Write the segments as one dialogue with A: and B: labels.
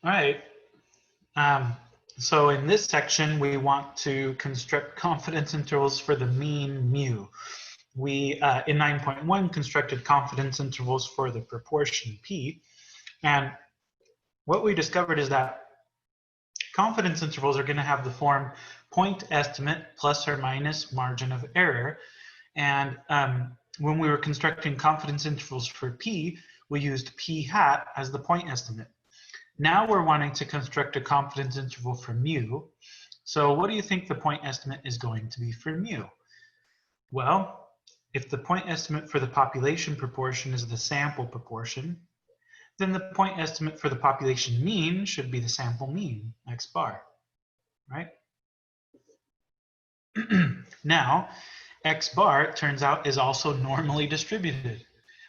A: All right. Um, so in this section, we want to construct confidence intervals for the mean mu. We, in 9.1, constructed confidence intervals for the proportion p. And what we discovered is that confidence intervals are going to have the form point estimate plus or minus margin of error. And when we were constructing confidence intervals for p, we used p hat as the point estimate. Now we're wanting to construct a confidence interval for mu. So what do you think the point estimate is going to be for mu? Well, if the point estimate for the population proportion is the sample proportion, then the point estimate for the population mean should be the sample mean, x bar, right? Now, x bar, it turns out, is also normally distributed.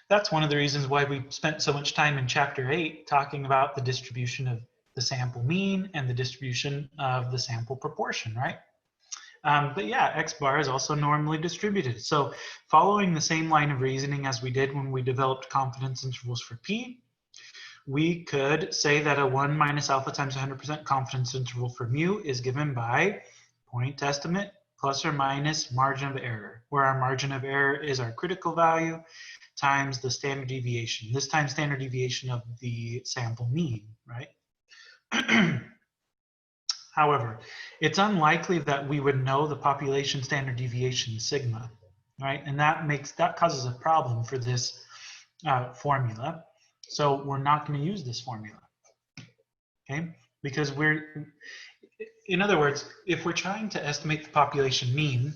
A: That's one of the reasons why we spent so much time in chapter 8 talking about the distribution of the sample mean and the distribution of the sample proportion, right? But yeah, x bar is also normally distributed. So following the same line of reasoning as we did when we developed confidence intervals for p, we could say that a 1 minus alpha times 100% confidence interval for mu is given by point estimate plus or minus margin of error, where our margin of error is our critical value times the standard deviation, this time standard deviation of the sample mean, right? However, it's unlikely that we would know the population standard deviation sigma, right? And that causes a problem for this formula. So we're not going to use this formula, okay? Because in other words, if we're trying to estimate the population mean,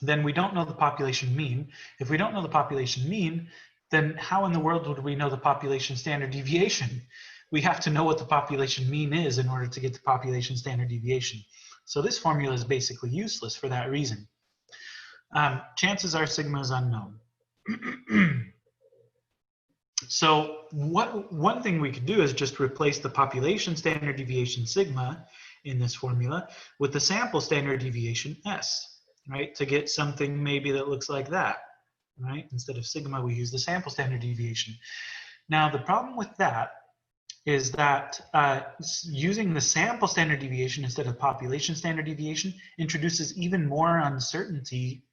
A: then we don't know the population mean. If we don't know the population mean, then how in the world would we know the population standard deviation? We have to know what the population mean is in order to get the population standard deviation. So this formula is basically useless for that reason. Chances are sigma is unknown. So one thing we could do is just replace the population standard deviation sigma in this formula with the sample standard deviation s. Right, to get something maybe that looks like that, right? Instead of sigma, we use the sample standard deviation. Now, the problem with that is that using the sample standard deviation instead of population standard deviation introduces even more uncertainty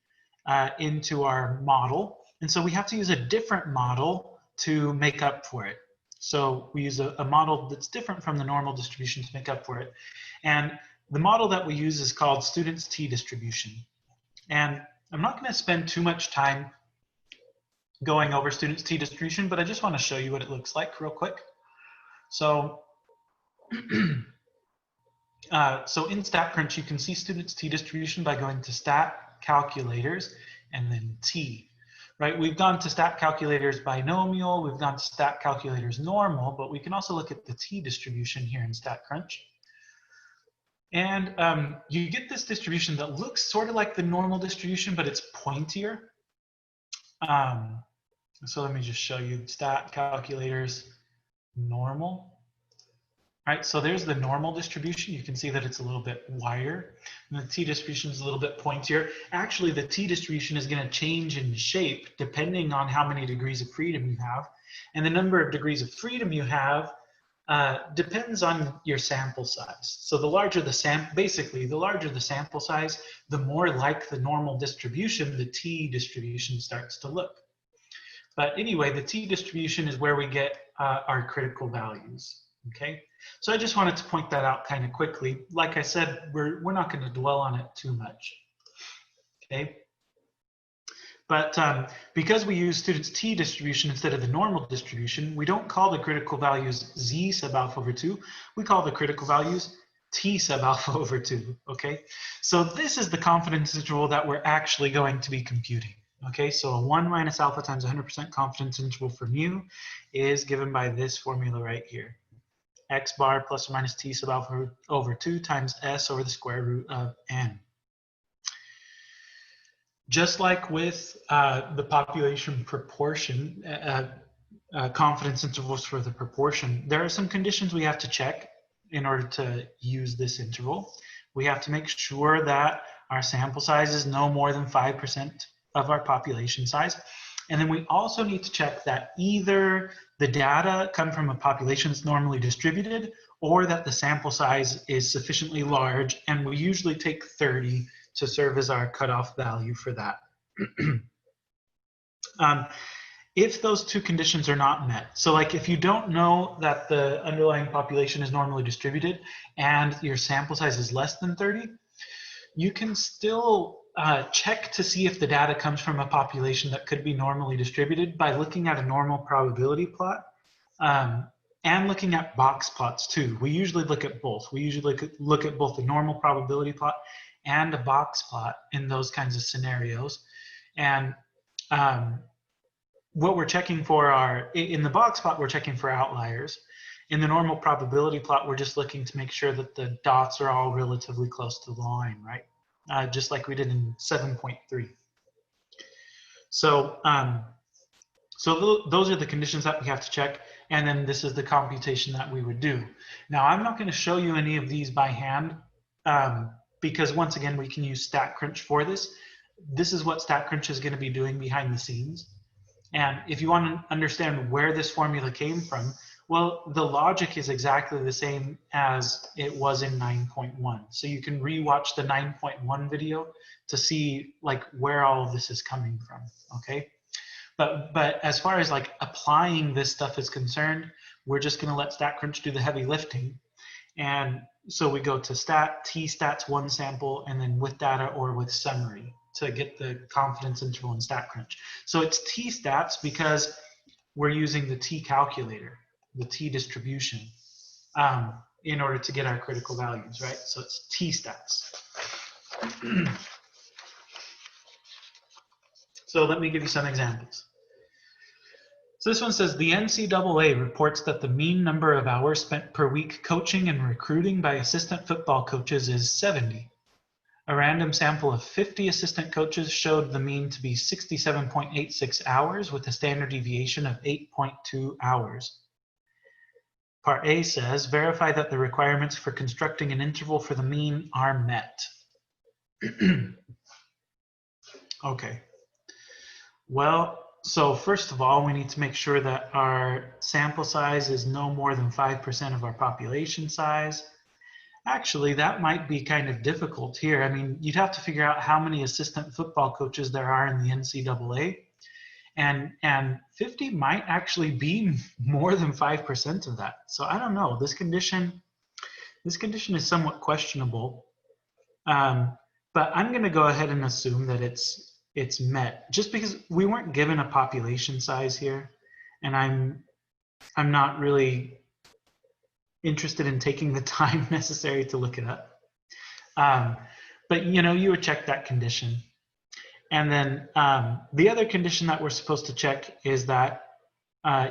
A: into our model. And so we have to use a different model to make up for it. So we use a model that's different from the normal distribution to make up for it. And the model that we use is called student's t-distribution. And I'm not going to spend too much time going over student's t-distribution, but I just want to show you what it looks like real quick. So, so in StatCrunch, you can see student's t-distribution by going to stat calculators and then t, right? We've gone to stat calculators binomial, we've gone to stat calculators normal, but we can also look at the t-distribution here in StatCrunch. And you get this distribution that looks sort of like the normal distribution, but it's pointier. So let me just show you stat calculators normal. Right, so there's the normal distribution. You can see that it's a little bit wider. And the t-distribution is a little bit pointier. Actually, the t-distribution is going to change in shape depending on how many degrees of freedom you have. And the number of degrees of freedom you have depends on your sample size. So the larger the basically the larger the sample size, the more like the normal distribution the t-distribution starts to look. But anyway, the t-distribution is where we get our critical values. Okay, so I just wanted to point that out kind of quickly. Like I said, we're not going to dwell on it too much. Okay. But because we use students' t-distribution instead of the normal distribution, we don't call the critical values z sub alpha over 2. We call the critical values t sub alpha over 2, okay? So this is the confidence interval that we're actually going to be computing, okay? So a 1 minus alpha times 100% confidence interval for mu is given by this formula right here. X bar plus or minus t sub alpha over 2 times s over the square root of n. Just like with the population proportion, confidence intervals for the proportion, there are some conditions we have to check in order to use this interval. We have to make sure that our sample size is no more than 5% of our population size. And then we also need to check that either the data come from a population that's normally distributed or that the sample size is sufficiently large, and we usually take 30 to serve as our cutoff value for that. If those two conditions are not met, so like if you don't know that the underlying population is normally distributed and your sample size is less than 30, you can still check to see if the data comes from a population that could be normally distributed by looking at a normal probability plot and looking at box plots too. We usually look at both. We usually look at both the normal probability plot and a box plot in those kinds of scenarios. And what we're checking for are, in the box plot, we're checking for outliers. In the normal probability plot, we're just looking to make sure that the dots are all relatively close to the line, right? Just like we did in 7.3. So, those are the conditions that we have to check, and then this is the computation that we would do. Now, I'm not going to show you any of these by hand because, once again, we can use StatCrunch for this. This is what StatCrunch is going to be doing behind the scenes. And if you want to understand where this formula came from, well, the logic is exactly the same as it was in 9.1. So you can rewatch the 9.1 video to see like where all of this is coming from, okay? But as far as like applying this stuff is concerned, we're just going to let StatCrunch do the heavy lifting. And so we go to t-stats one sample, and then with data or with summary to get the confidence interval in StatCrunch. So it's t-stats because we're using the t calculator, the t distribution, in order to get our critical values, right? So it's t-stats. So let me give you some examples. So this one says, the NCAA reports that the mean number of hours spent per week coaching and recruiting by assistant football coaches is 70. A random sample of 50 assistant coaches showed the mean to be 67.86 hours with a standard deviation of 8.2 hours. Part A says, verify that the requirements for constructing an interval for the mean are met. Okay. Well, so first of all, we need to make sure that our sample size is no more than 5% of our population size. Actually, that might be kind of difficult here. I mean, you'd have to figure out how many assistant football coaches there are in the NCAA. And 50 might actually be more than 5% of that. So I don't know. This condition is somewhat questionable. But I'm going to go ahead and assume that it's met, just because we weren't given a population size here, and I'm not really interested in taking the time necessary to look it up. But you would check that condition. And then the other condition that we're supposed to check is that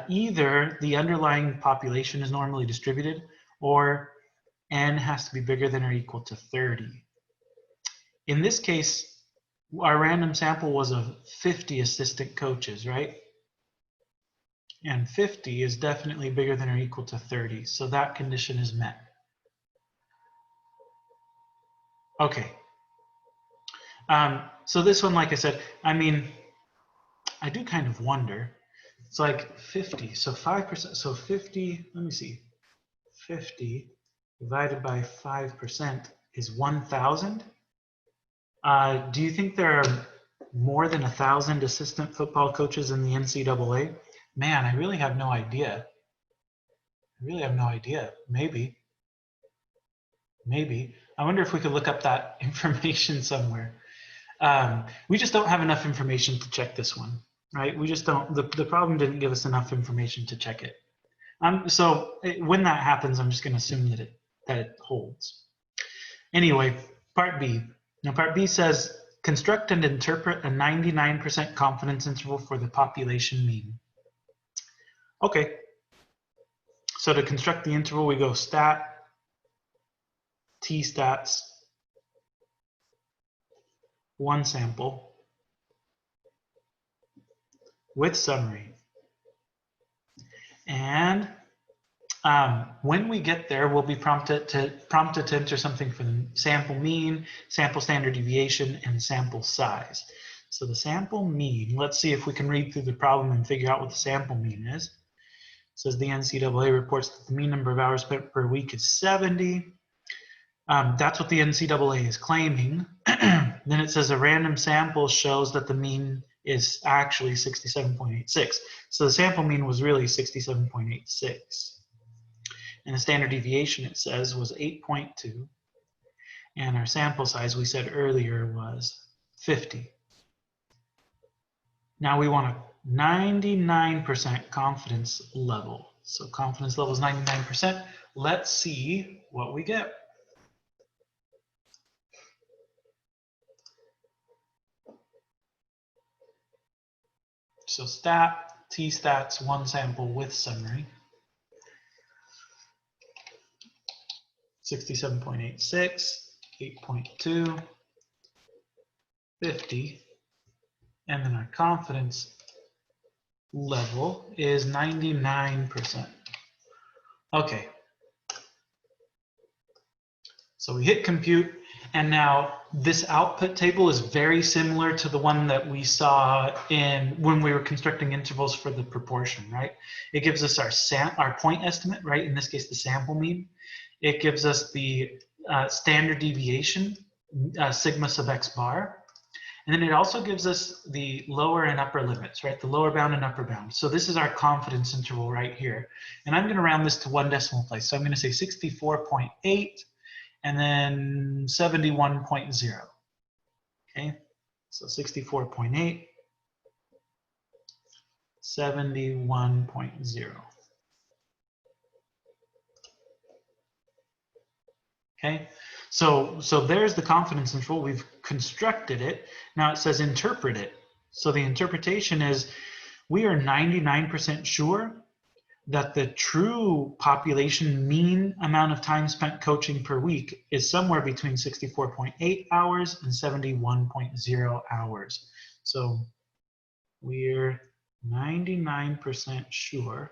A: either the underlying population is normally distributed, or n has to be bigger than or equal to 30. In this case, our random sample was of 50 assistant coaches, right? And 50 is definitely bigger than or equal to 30, so that condition is met. Okay. So this one, like I said, I mean, I do kind of wonder. It's like 50, so 5%, so 50, let me see. 50 divided by 5% is 1,000. Do you think there are more than 1,000 assistant football coaches in the NCAA? Man, I really have no idea. Maybe. I wonder if we could look up that information somewhere. We just don't have enough information to check this one, right? We just don't, the problem didn't give us enough information to check it. So when that happens, I'm just going to assume that it holds. Anyway, part B. Now part B says, construct and interpret a 99% confidence interval for the population mean. Okay, so to construct the interval, we go stat, t-stats, one sample, with summary. And when we get there, we'll be prompted to enter something for the sample mean, sample standard deviation, and sample size. So the sample mean, let's see if we can read through the problem and figure out what the sample mean is. It says the NCAA reports that the mean number of hours spent per week is 70. That's what the NCAA is claiming. Then it says a random sample shows that the mean is actually 67.86. So the sample mean was really 67.86. And the standard deviation, it says, was 8.2. And our sample size, we said earlier, was 50. Now we want a 99% confidence level. So confidence level is 99%. Let's see what we get. So stat, t-stats, one sample with summary. 67.86, 8.2, 50, and then our confidence level is 99%. Okay. So we hit compute, and now this output table is very similar to the one that we saw when we were constructing intervals for the proportion, right? It gives us our point estimate, right? In this case, the sample mean. It gives us the standard deviation, sigma sub x bar. And then it also gives us the lower and upper limits, right? The lower bound and upper bound. So this is our confidence interval right here. And I'm going to round this to one decimal place. So I'm going to say 64.8 and then 71.0. Okay, so 64.8, 71.0. Okay, so there's the confidence interval. We've constructed it. Now it says interpret it. So the interpretation is we are 99% sure that the true population mean amount of time spent coaching per week is somewhere between 64.8 hours and 71.0 hours. So we're 99% sure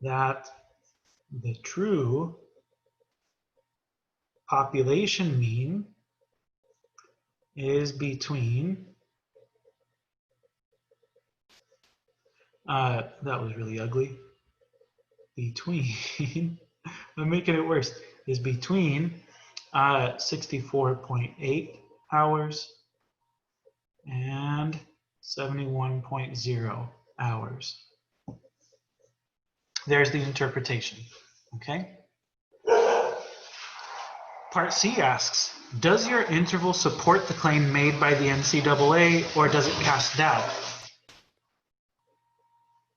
A: that the true population mean is between, that was really ugly, between, I'm making it worse, is between 64.8 hours and 71.0 hours. There's the interpretation, okay? Part C asks, does your interval support the claim made by the NCAA or does it cast doubt?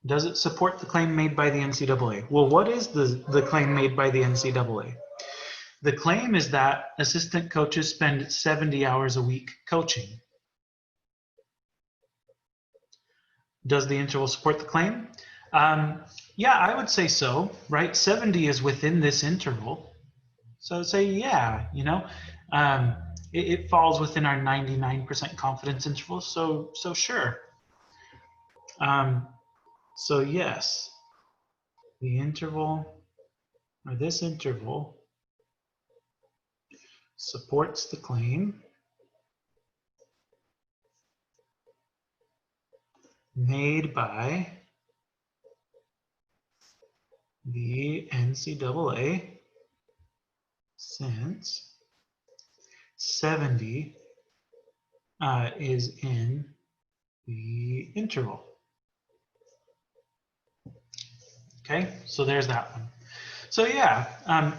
A: Does it support the claim made by the NCAA? Well, what is the claim made by the NCAA? The claim is that assistant coaches spend 70 hours a week coaching. Does the interval support the claim? Yeah, I would say so, right? 70 is within this interval. So I'd say, yeah, you know, it falls within our 99% confidence interval. So sure. So yes, the interval, or this interval, supports the claim made by the NCAA since 70 is in the interval. Okay, so there's that one. So yeah,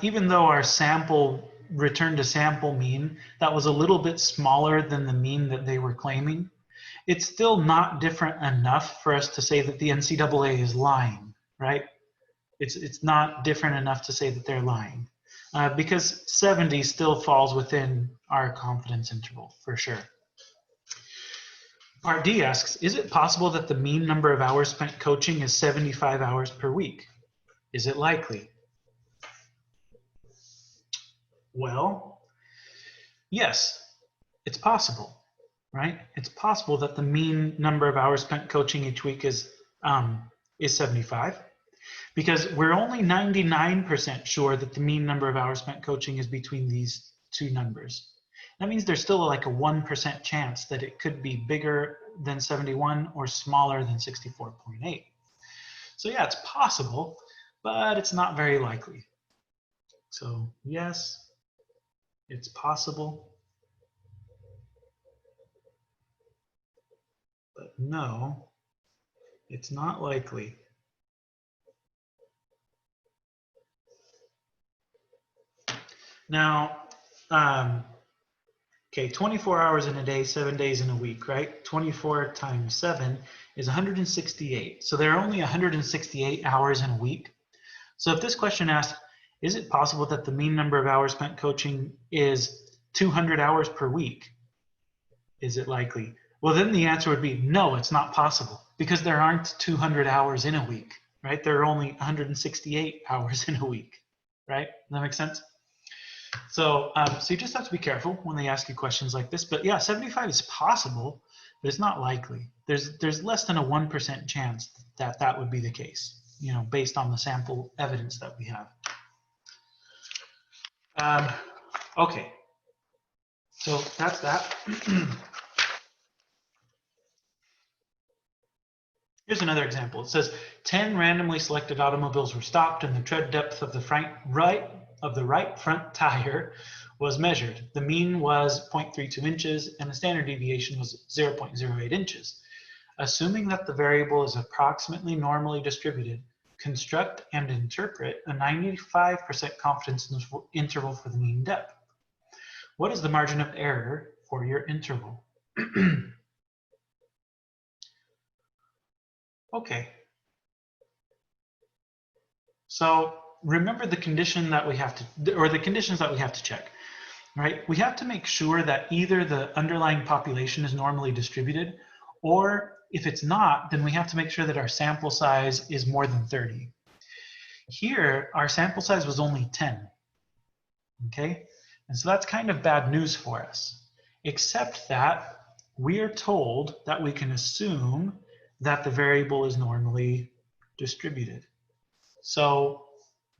A: even though our sample returned a sample mean that was a little bit smaller than the mean that they were claiming, it's still not different enough for us to say that the NCAA is lying, right? It's not different enough to say that they're lying. Because 70 still falls within our confidence interval, for sure. Part D asks, is it possible that the mean number of hours spent coaching is 75 hours per week? Is it likely? Well, yes, it's possible, right? It's possible that the mean number of hours spent coaching each week is 75. Because we're only 99% sure that the mean number of hours spent coaching is between these two numbers. that means there's still like a 1% chance that it could be bigger than 71 or smaller than 64.8. So yeah, it's possible, but it's not very likely. So yes, it's possible, but no, it's not likely. Now, okay, 24 hours in a day, 7 days in a week, right? 24 times 7 is 168. So there are only 168 hours in a week. So if this question asks, is it possible that the mean number of hours spent coaching is 200 hours per week? Is it likely? Well, then the answer would be no, it's not possible, because there aren't 200 hours in a week, right? There are only 168 hours in a week, right? Does that make sense? So, so you just have to be careful when they ask you questions like this. But yeah, 75 is possible, but it's not likely. There's less than a 1% chance that that would be the case, you know, based on the sample evidence that we have. Okay, so that's that. Here's another example. It says 10 randomly selected automobiles were stopped and the tread depth of the right front tire was measured. The mean was 0.32 inches and the standard deviation was 0.08 inches. Assuming that the variable is approximately normally distributed, construct and interpret a 95% confidence interval for the mean depth. What is the margin of error for your interval? Okay. So remember the condition that we have to, or the conditions that we have to check, right? We have to make sure that either the underlying population is normally distributed, or if it's not, then we have to make sure that our sample size is more than 30. Here, our sample size was only 10, okay? And so that's kind of bad news for us, except that we are told that we can assume that the variable is normally distributed. So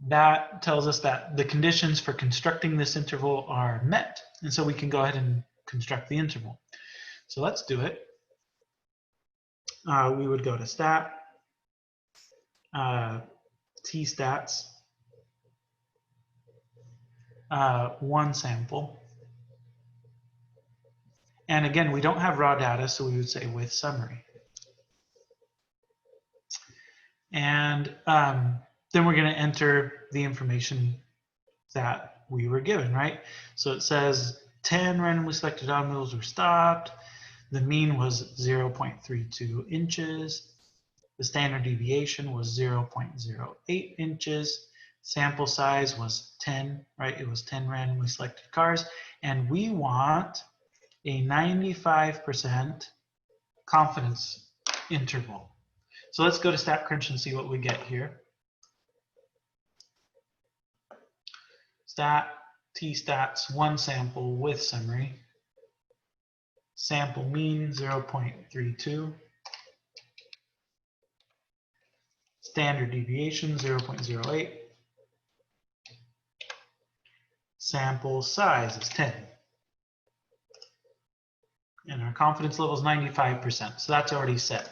A: that tells us that the conditions for constructing this interval are met, and so we can go ahead and construct the interval. So let's do it. We would go to stat, t-stats, one sample. And again, we don't have raw data, so we would say with summary. And then we're going to enter the information that we were given, right? So it says 10 randomly selected automobiles were stopped. The mean was 0.32 inches. The standard deviation was 0.08 inches. Sample size was 10, right? It was 10 randomly selected cars. And we want a 95% confidence interval. So let's go to StatCrunch and see what we get here. Stat, t-stats, one sample with summary. Sample mean 0.32. Standard deviation 0.08. Sample size is 10. And our confidence level is 95%. So that's already set.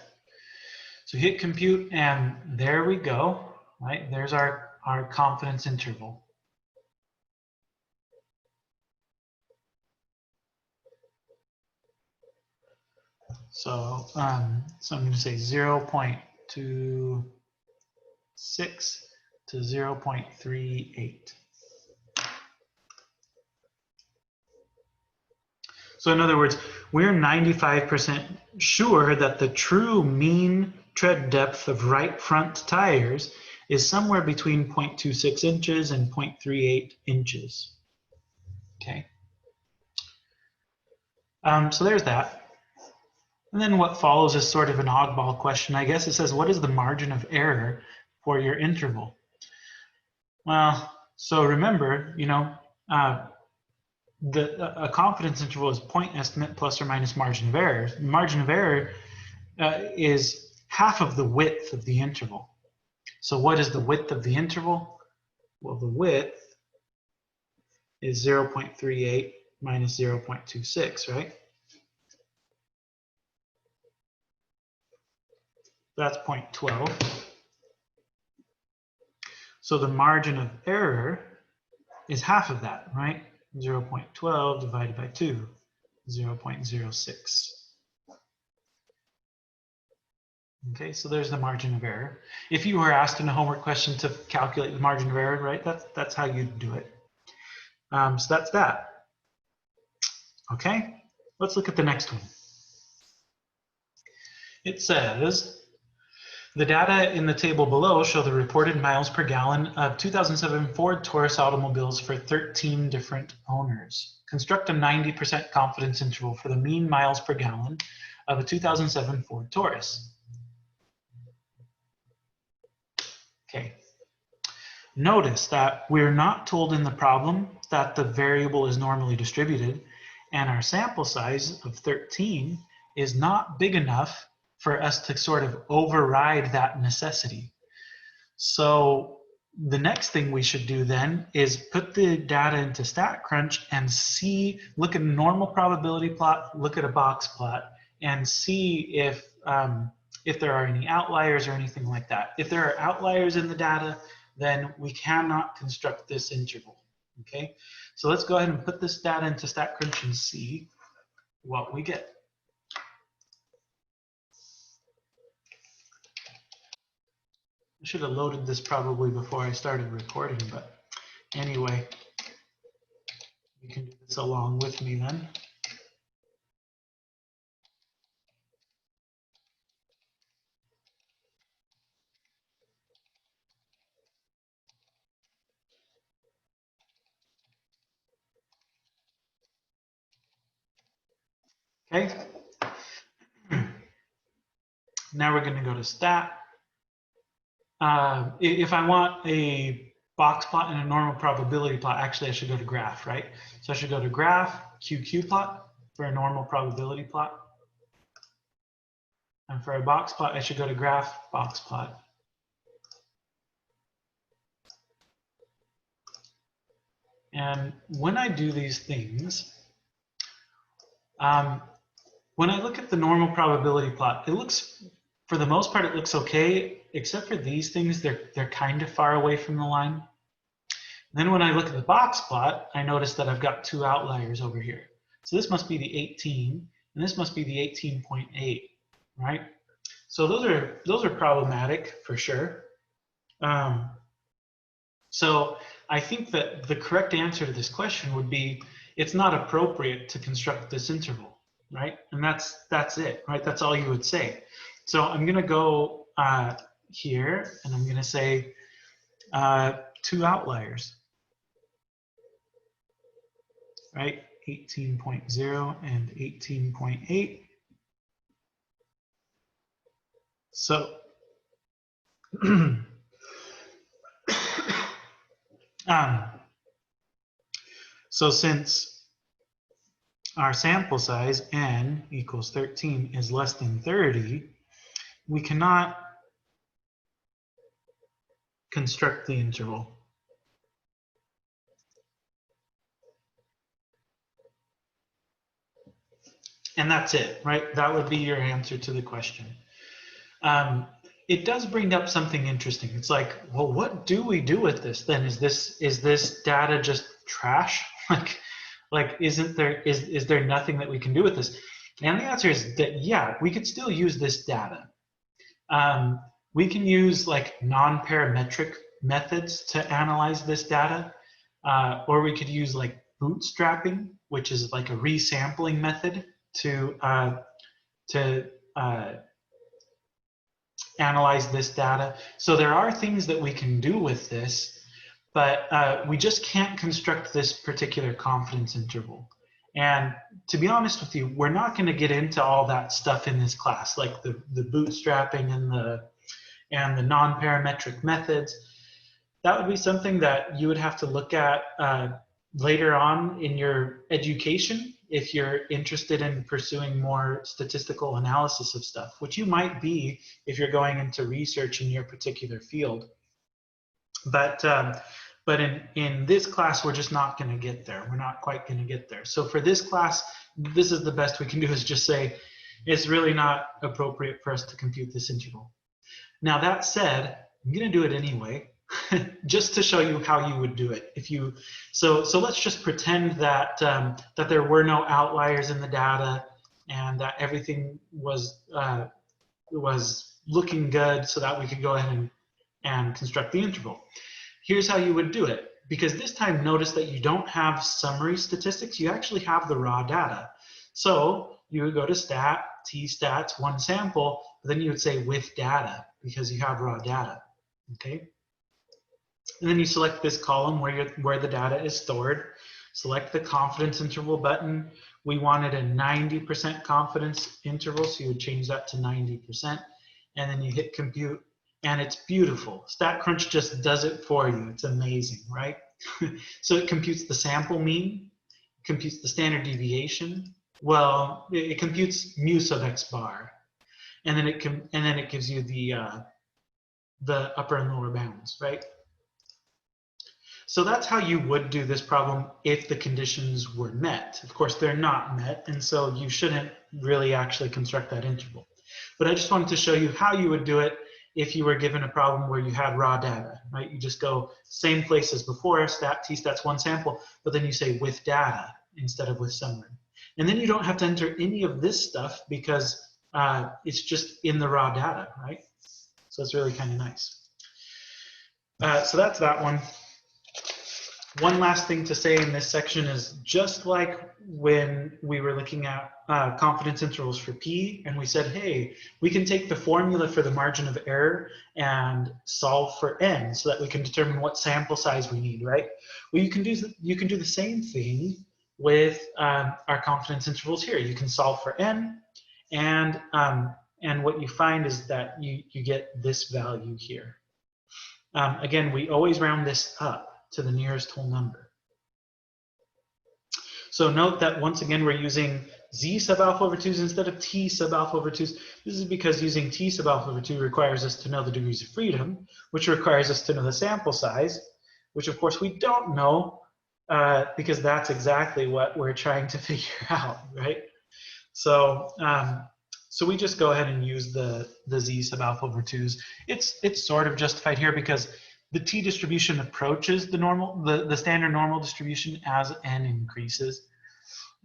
A: So hit compute and there we go, right? There's our confidence interval. So, so I'm going to say 0.26 to 0.38. So in other words, we're 95% sure that the true mean tread depth of right front tires is somewhere between 0.26 inches and 0.38 inches. Okay. So there's that. And then what follows is sort of an oddball question, I guess. It says, what is the margin of error for your interval? Well, so remember, you know, a confidence interval is point estimate plus or minus margin of error. Margin of error is half of the width of the interval. So what is the width of the interval? Well, the width is 0.38 minus 0.26, right? That's 0.12. So the margin of error is half of that, right? 0.12 divided by 2, 0.06. Okay, so there's the margin of error. If you were asked in a homework question to calculate the margin of error, right, that's how you do it. So that's that. Okay, let's look at the next one. It says, the data in the table below show the reported miles per gallon of 2007 Ford Taurus automobiles for 13 different owners. Construct a 90% confidence interval for the mean miles per gallon of a 2007 Ford Taurus. Okay. Notice that we're not told in the problem that the variable is normally distributed, and our sample size of 13 is not big enough for us to sort of override that necessity. So the next thing we should do then is put the data into StatCrunch and see, look at a normal probability plot, look at a box plot, and see if there are any outliers or anything like that. If there are outliers in the data, then we cannot construct this interval, okay? So let's go ahead and put this data into StatCrunch and see what we get. I should have loaded this probably before I started recording, but anyway, you can do this along with me then. Okay. Now we're going to go to stat. If I want a box plot and a normal probability plot, actually I should go to graph, right? So I should go to graph, QQ plot for a normal probability plot. And for a box plot, I should go to graph, box plot. And when I do these things, when I look at the normal probability plot, it looks, for the most part, it looks okay, except for these things, they're kind of far away from the line. And then when I look at the box plot, I notice that I've got two outliers over here. So this must be the 18, and this must be the 18.8, right? So those are problematic for sure. So I think that the correct answer to this question would be, it's not appropriate to construct this interval, right? And that's it, right? That's all you would say. So I'm gonna go here and I'm gonna say two outliers, right? 18.0 and 18.8. So so since our sample size, n equals 13, is less than 30, we cannot construct the interval. And that's it, right? That would be your answer to the question. It does bring up something interesting. It's like, well, what do we do with this then? Is this data just trash? Like is there nothing that we can do with this? And the answer is that, yeah, we could still use this data. We can use like non-parametric methods to analyze this data, or we could use like bootstrapping, which is like a resampling method to analyze this data. So there are things that we can do with this, but we just can't construct this particular confidence interval. And to be honest with you, we're not going to get into all that stuff in this class, like the bootstrapping and the non-parametric methods. That would be something that you would have to look at later on in your education if you're interested in pursuing more statistical analysis of stuff, which you might be if you're going into research in your particular field. But But in this class, we're just not going to get there. We're not quite going to get there. So for this class, this is the best we can do, is just say it's really not appropriate for us to compute this interval. Now that said, I'm going to do it anyway, just to show you how you would do it. So let's just pretend that that there were no outliers in the data and that everything was looking good, so that we could go ahead and construct the interval. Here's how you would do it, because this time notice that you don't have summary statistics, you actually have the raw data. So you would go to stat, t-stats, one sample, but then you would say with data, because you have raw data, okay? And then you select this column where the data is stored, select the confidence interval button. We wanted a 90% confidence interval, so you would change that to 90%, and then you hit compute. And it's beautiful. StatCrunch just does it for you. It's amazing, right? So it computes the sample mean, computes the standard deviation. Well, it computes mu sub x bar, and then it gives you the upper and lower bounds, right? So that's how you would do this problem if the conditions were met. Of course, they're not met, and so you shouldn't really actually construct that interval. But I just wanted to show you how you would do it if you were given a problem where you had raw data, right? You just go same place as before, stat, t-stats, one sample, but then you say with data instead of with summary. And then you don't have to enter any of this stuff because it's just in the raw data, right? So it's really kind of nice. So that's that one. One last thing to say in this section is, just like when we were looking at confidence intervals for P, and we said, hey, we can take the formula for the margin of error and solve for N so that we can determine what sample size we need, right? Well, you can do the same thing with our confidence intervals here. You can solve for N, and what you find is that you get this value here. Again, we always round this up to the nearest whole number. So note that once again we're using z sub alpha over 2's instead of t sub alpha over 2's. This is because using t sub alpha over 2 requires us to know the degrees of freedom, which requires us to know the sample size, which of course we don't know because that's exactly what we're trying to figure out, right? So so we just go ahead and use the z sub alpha over 2's. It's sort of justified here because the t distribution approaches the standard normal distribution as n increases.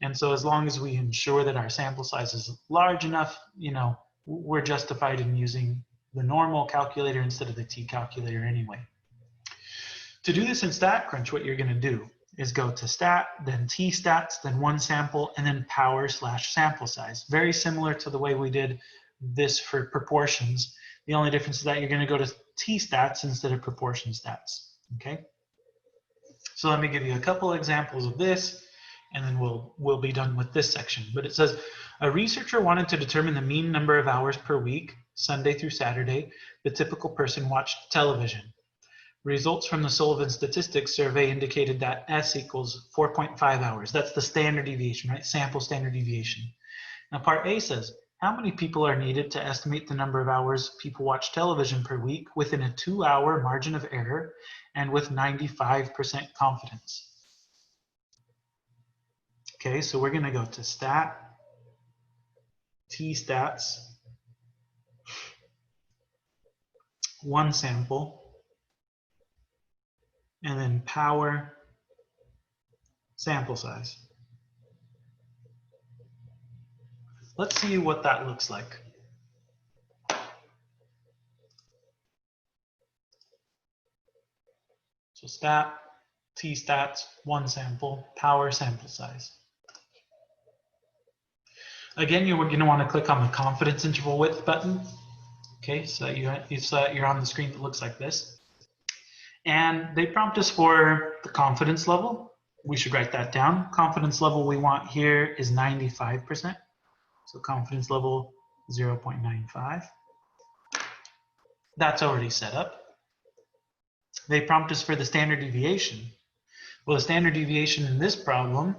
A: And so as long as we ensure that our sample size is large enough, you know, we're justified in using the normal calculator instead of the t calculator anyway. To do this in StatCrunch, what you're going to do is go to stat, then t-stats, then one sample, and then power/sample size. Very similar to the way we did this for proportions. The only difference is that you're going to go to t-stats instead of proportion stats, okay? So let me give you a couple examples of this, and then we'll be done with this section. But it says, a researcher wanted to determine the mean number of hours per week, Sunday through Saturday, the typical person watched television. Results from the Sullivan Statistics Survey indicated that S equals 4.5 hours. That's the standard deviation, right? Sample standard deviation. Now part A says, how many people are needed to estimate the number of hours people watch television per week within a 2-hour margin of error and with 95% confidence? Okay, so we're going to go to stat, t-stats, one sample, and then power sample size. Let's see what that looks like. So stat, t-stats, one sample, power sample size. Again, you're going to want to click on the confidence interval width button. Okay, so you're on the screen that looks like this. And they prompt us for the confidence level. We should write that down. Confidence level we want here is 95%. So confidence level 0.95. That's already set up. They prompt us for the standard deviation. Well, the standard deviation in this problem,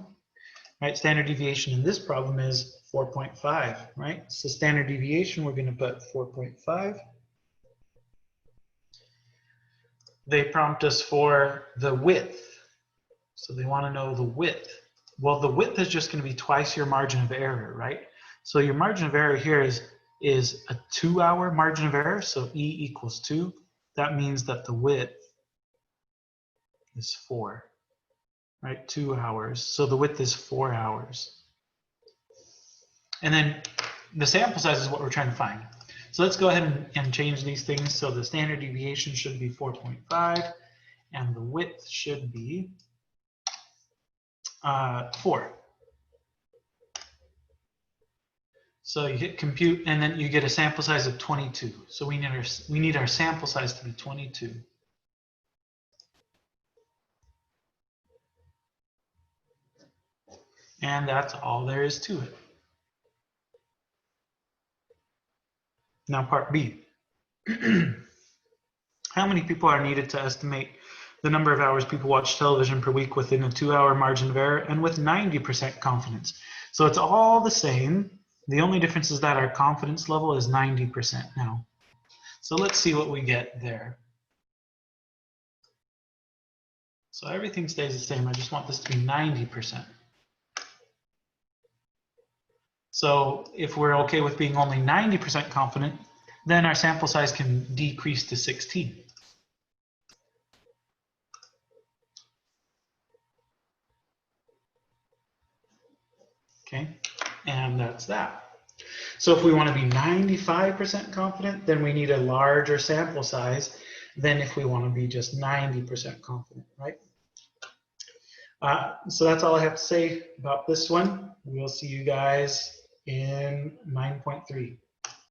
A: right? Standard deviation in this problem is 4.5, right? So standard deviation, we're going to put 4.5. they prompt us for the width. So they want to know the width. Well, the width is just going to be twice your margin of error, right? So your margin of error here is a 2-hour margin of error, so E equals 2. That means that the width is 4, right? 2 hours. So the width is 4 hours. And then the sample size is what we're trying to find. So let's go ahead and change these things. So the standard deviation should be 4.5, and the width should be 4. So you hit compute, and then you get a sample size of 22. So we need our sample size to be 22. And that's all there is to it. Now part B. How many people are needed to estimate the number of hours people watch television per week within a 2-hour margin of error and with 90% confidence? So it's all the same. The only difference is that our confidence level is 90% now. So let's see what we get there. So everything stays the same. I just want this to be 90%. So if we're okay with being only 90% confident, then our sample size can decrease to 16. Okay, and that's that. So if we want to be 95% confident, then we need a larger sample size than if we want to be just 90% confident, right? So that's all I have to say about this one. We'll see you guys in 9.3.